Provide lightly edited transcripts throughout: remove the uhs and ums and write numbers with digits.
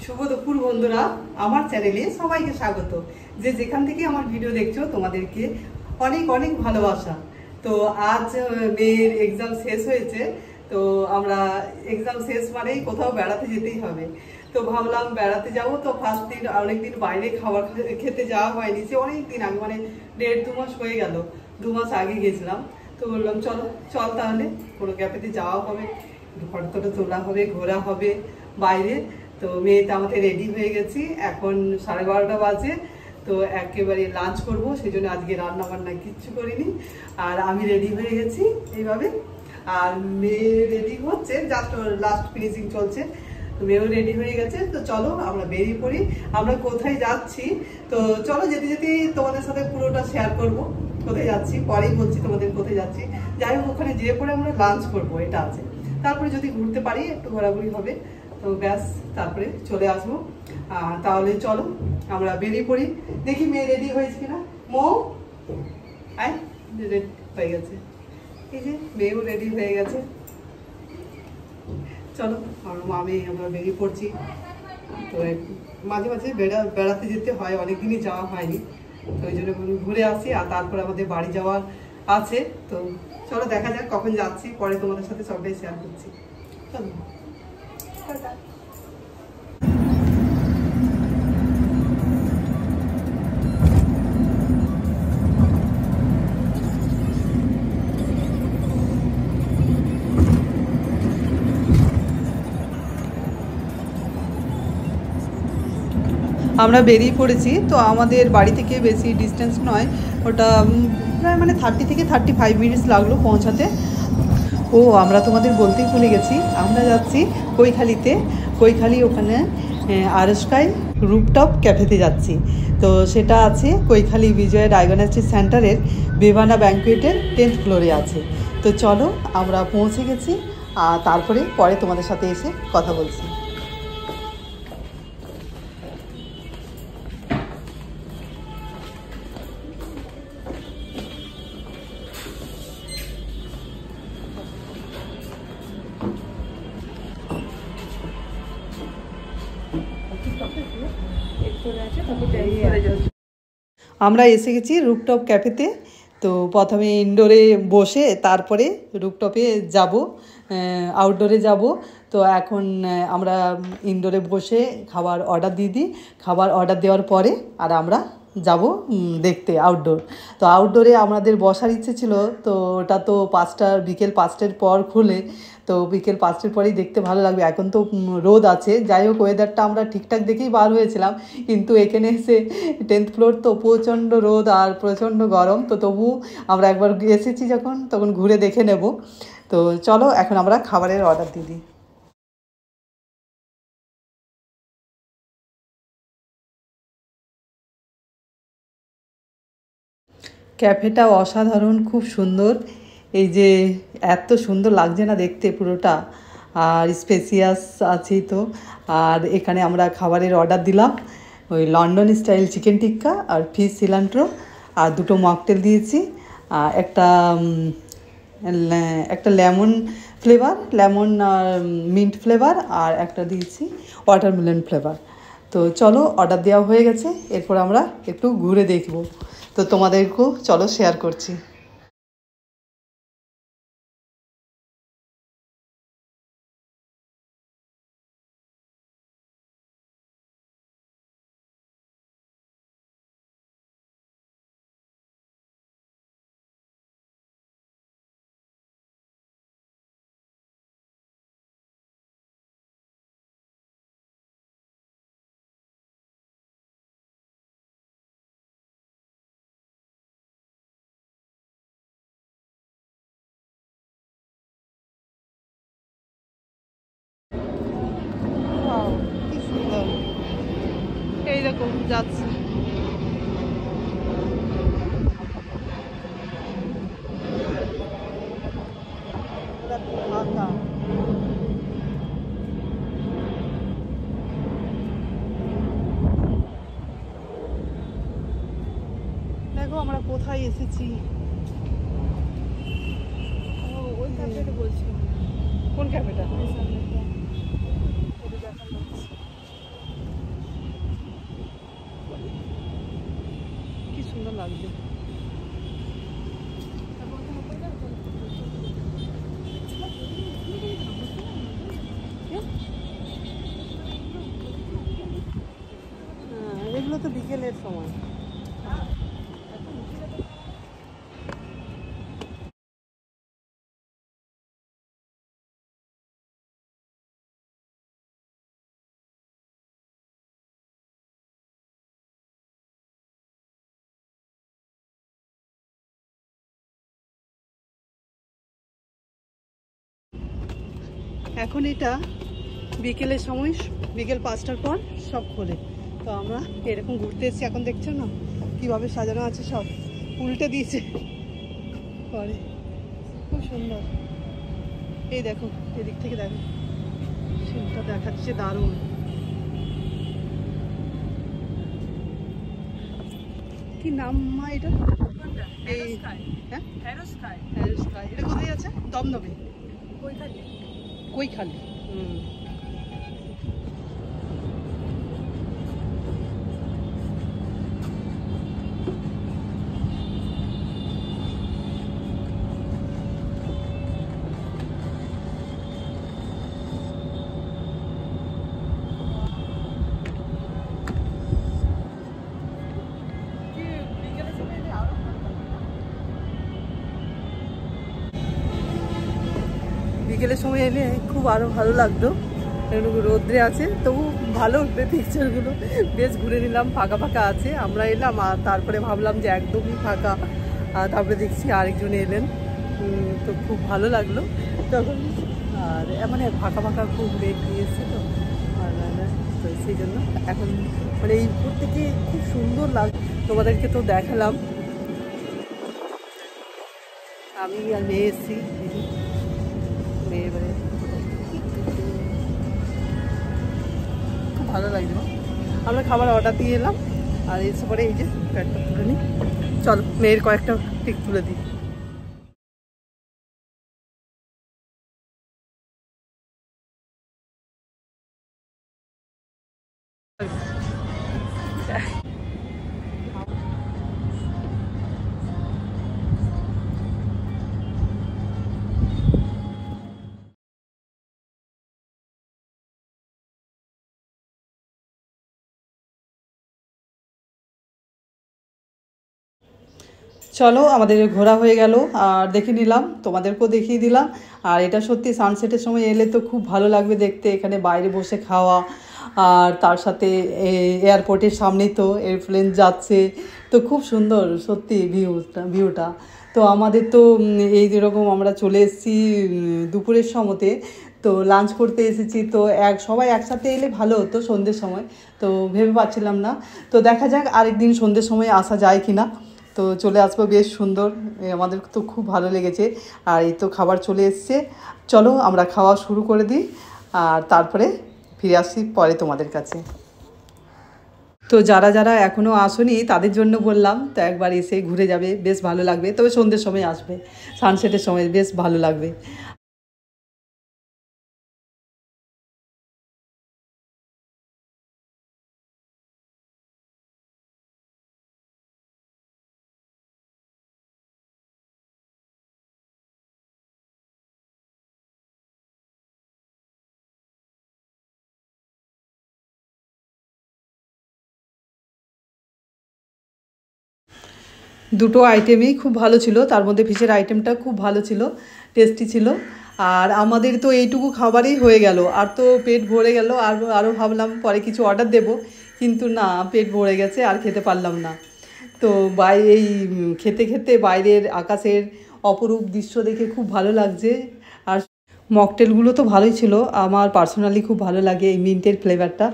শুভ দুপুর বন্ধুরা, আমার চ্যানেলে সবাইকে স্বাগত। যে যেখান থেকে আমার ভিডিও দেখছো তোমাদেরকে অনেক অনেক ভালোবাসা। তো আজ মেয়ের এক্সাম শেষ হয়েছে, তো আমরা এক্সাম শেষ মানেই কোথাও বেড়াতে যেতেই হবে। তো ভাবলাম বেড়াতে যাবো, তো ফার্স্ট দিন অনেকদিন বাইরে খাবার খেতে যাওয়া হয়নি, সে অনেক দিন আগে, মানে 1.5-2 মাস হয়ে গেল, 2 মাস আগে গেছিলাম। তো বললাম চল তাহলে কোনো ক্যাফেতে যাওয়া হবে, ফটো তোলা হবে, ঘোরা হবে বাইরে। তো মেয়েটা আমাকে রেডি হয়ে গেছি, এখন 12:30 বাজে। তো একেবারে লাঞ্চ করব, সেই জন্য আজকে রান্না বান্না কিচ্ছু করিনি। আর আমি রেডি হয়ে গেছি এইভাবে, আর মেয়ে রেডি হচ্ছে, জাস্ট লাস্ট ফিনিশিং চলছে। তো মেয়েও রেডি হয়ে গেছে। তো চলো আমরা বেরিয়ে পড়ি। আমরা কোথায় যাচ্ছি, তো চলো যেতে যেতে তোমাদের সাথে পুরোটা শেয়ার করব কোথায় যাচ্ছি। পরেই বলছি তোমাদের কোথায় যাচ্ছি। যাই হোক, ওখানে যেয়ে পরে আমরা লাঞ্চ করবো, এটা আছে। তারপরে যদি ঘুরতে পারি একটু ঘোরাঘুরি হবে, তো ব্যাস তারপরে চলে আসবো। তাহলে চলো আমরা বেরিয়ে পড়ি। দেখি মেয়ে রেডি হয়েছে কিনা। রেডি হয়ে গেছে, এই যে মেয়েও রেডি হয়ে গেছে। চলো আমি আমরা বেরিয়ে পড়ছি। তো মাঝে মাঝে বেড়াতে যেতে হয়, অনেকদিনই যাওয়া হয়নি, তো ওই জন্য ঘুরে আসি। আর তারপর আমাদের বাড়ি যাওয়ার আছে। তো চলো দেখা যাক কখন যাচ্ছি, পরে তোমাদের সাথে সবটাই শেয়ার করছি। চলো আমরা বেরিয়ে পড়েছি। তো আমাদের বাড়ি থেকে বেশি ডিস্টেন্স নয়, ওটা প্রায় মানে 30 থেকে 35 মিনিটস লাগলো পৌঁছাতে। আমরা তোমাদের বলতেই ভুলে গেছি, আমরা যাচ্ছি কৈখালিতে। কৈখালি ওখানে আরস্কাই রুপটপ ক্যাফেতে যাচ্ছি। তো সেটা আছে কৈখালি বিজয় ডায়াগনস্টিক সেন্টারের বেভানা ব্যাঙ্কুয়েটের 10th ফ্লোরে আছে। তো চলো আমরা পৌঁছে গেছি, আর তারপরে পরে তোমাদের সাথে এসে কথা বলছি। আমরা এসে গেছি রুপটপ ক্যাফেতে। তো প্রথমে ইনডোরে বসে তারপরে রুপটপে যাব, আউটডোরে যাব। তো এখন আমরা ইনডোরে বসে খাবার অর্ডার দিয়ে দিই। খাবার অর্ডার দেওয়ার পরে আর আমরা যাব দেখতে আউটডোর। তো আউটডোরে আমাদের বসার ইচ্ছে ছিল, তো ওটা তো বিকেল 5টার পর খুলে। তো বিকেল 5টার পরেই দেখতে ভালো লাগবে, এখন তো রোদ আছে। যাই হোক, ওয়েদারটা আমরা ঠিকঠাক দেখেই বার হয়েছিলাম, কিন্তু এখানে এসে 10th ফ্লোর তো প্রচণ্ড রোদ আর প্রচণ্ড গরম। তো তবু আমরা একবার এসেছি যখন, তখন ঘুরে দেখে নেব। তো চলো এখন আমরা খাবারের অর্ডার দিয়ে দিই। ক্যাফেটা অসাধারণ, খুব সুন্দর। এই যে এত সুন্দর লাগছে না দেখতে পুরোটা, আর স্পেসিয়াস আছেই তো। আর এখানে আমরা খাবারের অর্ডার দিলাম, ওই লন্ডন স্টাইল চিকেন টিক্কা আর ফিশ সিলান্ট্রো, আর 2টো মকটেল দিয়েছি। একটা একটা lemon flavour, lemon mint flavour, আর একটা দিয়েছি ওয়াটারমেলন ফ্লেভার। তো চলো অর্ডার দেওয়া হয়ে গেছে, এরপর আমরা একটু ঘুরে দেখব। তো তোমাদেরকেও চলো শেয়ার করছি। কি সুন্দর, এইরকম যাচ্ছে। দেখো আমরা কোথায় এসেছি। ওই ক্যাফেটা বলছি। কোন ক্যাফেটা? লাগবে। এগুলো তো বিকেলের সময়। এখন এটা বিকেলের সময়, বিকেল 5টার পর সব খোলে। তো আমরা এরকম ঘুরতে এসেছি। এখন দেখছো না কিভাবে সাজানো আছে, সব উল্টে দিয়েছে পরে, খুব সুন্দর। এই দেখো, এদিক থেকে দেখো, সিনটা দেখাচ্ছে দারুণ। কি নাম মা এটা? এই হ্যাঁ, এটা কোথায় আছে? দমদমে কৈখালি। বিকেলের সময় এলে খুব আরো ভালো লাগতো। রোদ্রে আছে তবু ভালো উঠবে পিকচারগুলো। বেশ ঘুরে নিলাম, ফাঁকা ফাঁকা আছে। আমরা এলাম আর তারপরে ভাবলাম যে একদমই ফাঁকা, তারপরে দেখছি আরেকজন এলেন, তো খুব ভালো লাগলো তখন। আর মানে ফাঁকা ফাঁকা খুব মেঘ দিয়েছে তো, আর তো সেই জন্য এখন মানে এই উপর থেকে খুব সুন্দর লাগলো। তোমাদেরকে তো দেখালাম। আমি আর মেয়ে এসেছি, মেয়ে এবারে খুব ভালো লাগলো। আমরা খাবার অর্ডার দিয়ে এলাম আর এসে পরে এই যে প্যাকটা তুলে নিই। চলো মেয়ের কয়েকটা পিক তুলে দিই। চলো আমাদের ঘোরা হয়ে গেল আর দেখে নিলাম, তোমাদেরকেও দেখিয়ে দিলাম। আর এটা সত্যি সানসেটের সময় এলে তো খুব ভালো লাগবে দেখতে। এখানে বাইরে বসে খাওয়া, আর তার সাথে এয়ারপোর্টের সামনেই তো এরোপ্লেন যাচ্ছে, তো খুব সুন্দর সত্যি ভিউটা। তো আমাদের তো এই যেরকম আমরা চলে এসেছি দুপুরের সময়তে, তো লাঞ্চ করতে এসেছি। তো সবাই একসাথে এলে ভালো হতো সন্ধ্যের সময়, তো ভেবে পাচ্ছিলাম না। তো দেখা যাক আরেকদিন সন্ধ্যের সময় আসা যায় কি না। তো চলে আসবো, বেশ সুন্দর, আমাদের তো খুব ভালো লেগেছে। আর এই তো খাবার চলে এসছে, চলো আমরা খাওয়া শুরু করে দিই আর তারপরে ফিরে আসি পরে তোমাদের কাছে। তো যারা যারা এখনও আসেনি তাদের জন্য বললাম, তো একবার এসে ঘুরে যাবে, বেশ ভালো লাগবে। তবে সন্ধ্যের সময় আসবে, সানসেটের সময় বেশ ভালো লাগবে। দুটো আইটেমই খুব ভালো ছিল, তার মধ্যে ফিশের আইটেমটা খুব ভালো ছিল, টেস্টি ছিল। আর আমাদের তো এইটুকু খাবারই হয়ে গেল, আর তো পেট ভরে গেল। আর আরও ভাবলাম পরে কিছু অর্ডার দেব, কিন্তু না, পেট ভরে গেছে, আর খেতে পারলাম না। তো এই খেতে খেতে বাইরের আকাশের অপরূপ দৃশ্য দেখে খুব ভালো লাগছে। আর মকটেলগুলো তো ভালোই ছিল, আমার পার্সোনালি খুব ভালো লাগে এই মিন্টের ফ্লেভারটা,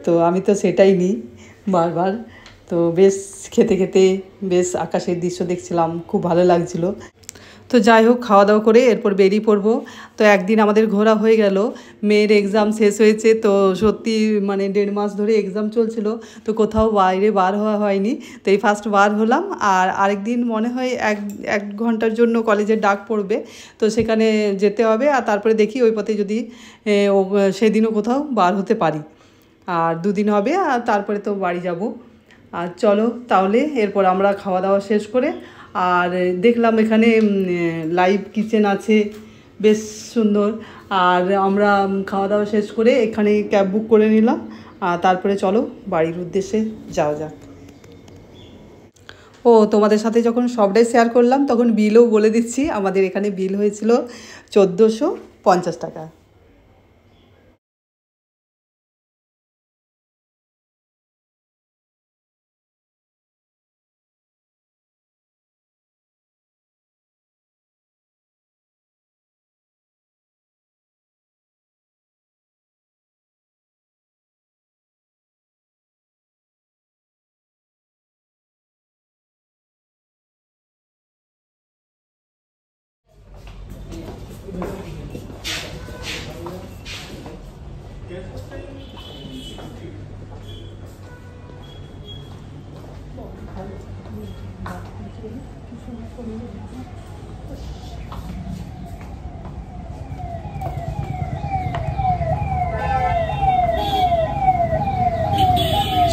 তো আমি তো সেটাই নিই বারবার। তো বেশ খেতে খেতে বেশ আকাশের দৃশ্য দেখছিলাম, খুব ভালো লাগছিল। তো যাই হোক, খাওয়া দাওয়া করে এরপর বেরিয়ে পড়বো। তো একদিন আমাদের ঘোরা হয়ে গেল, মেয়ের এক্সাম শেষ হয়েছে। তো সত্যি মানে 1.5 মাস ধরে এক্সাম চলছিল, তো কোথাও বাইরে বার হওয়া হয়নি। তো এই ফার্স্ট বার হলাম। আর আরেকদিন মনে হয় এক ঘন্টার জন্য কলেজের ডাক পড়বে, তো সেখানে যেতে হবে। আর তারপরে দেখি ওই পথে যদি সেদিনও কোথাও বার হতে পারি। আর 2 দিন হবে, আর তারপরে তো বাড়ি যাব। আর চলো তাহলে এরপর আমরা খাওয়া দাওয়া শেষ করে, আর দেখলাম এখানে লাইভ কিচেন আছে, বেশ সুন্দর। আর আমরা খাওয়া দাওয়া শেষ করে এখানে ক্যাব বুক করে নিলাম, আর তারপরে চলো বাড়ির উদ্দেশ্যে যাওয়া যাক। ও তোমাদের সাথে যখন সবটাই শেয়ার করলাম তখন বিলও বলে দিচ্ছি। আমাদের এখানে বিল হয়েছিল 1450 টাকা।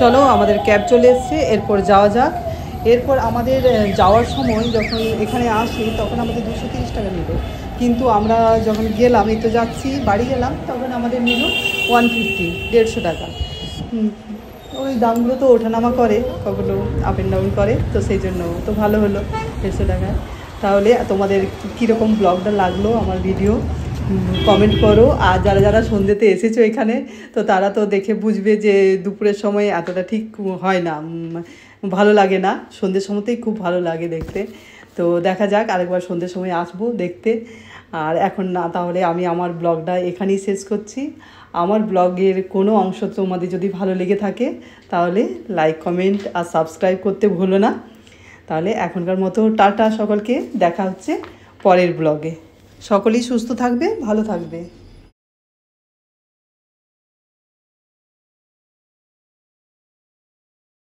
চলো আমাদের ক্যাব চলে এসছে, এরপর যাওয়া যাক। এরপর আমাদের যাওয়ার সময় যখন এখানে আসি তখন আমাদের 230 টাকা নিল, কিন্তু আমরা যখন গেলাম, এই তো যাচ্ছি বাড়ি গেলাম, তখন আমাদের নিল 150, 150 টাকা। ওই দামগুলো তো ওঠানামা করে, কখনো আপ অ্যান্ড ডাউন করে, তো সেই জন্য তো ভালো হলো 150 টাকায়। তাহলে তোমাদের কীরকম ব্লগটা লাগলো আমার ভিডিও কমেন্ট করো। আর যারা যারা সন্ধ্যেতে এসেছো এখানে, তো তারা তো দেখে বুঝবে যে দুপুরের সময় এতটা ঠিক হয় না, ভালো লাগে না। সন্ধ্যের সময়তেই খুব ভালো লাগে দেখতে। তো দেখা যাক, আরেকবার সন্ধ্যের সময় আসবো দেখতে। আর এখন না, তাহলে আমি আমার ব্লগটা এখানেই শেষ করছি। আমার ব্লগের কোনো অংশ তোমাদের যদি ভালো লেগে থাকে তাহলে লাইক, কমেন্ট আর সাবস্ক্রাইব করতে ভুলো না। তাহলে এখনকার মতো টাটা সকলকে, দেখা হচ্ছে পরের ব্লগে। সকলেই সুস্থ থাকবে, ভালো থাকবে।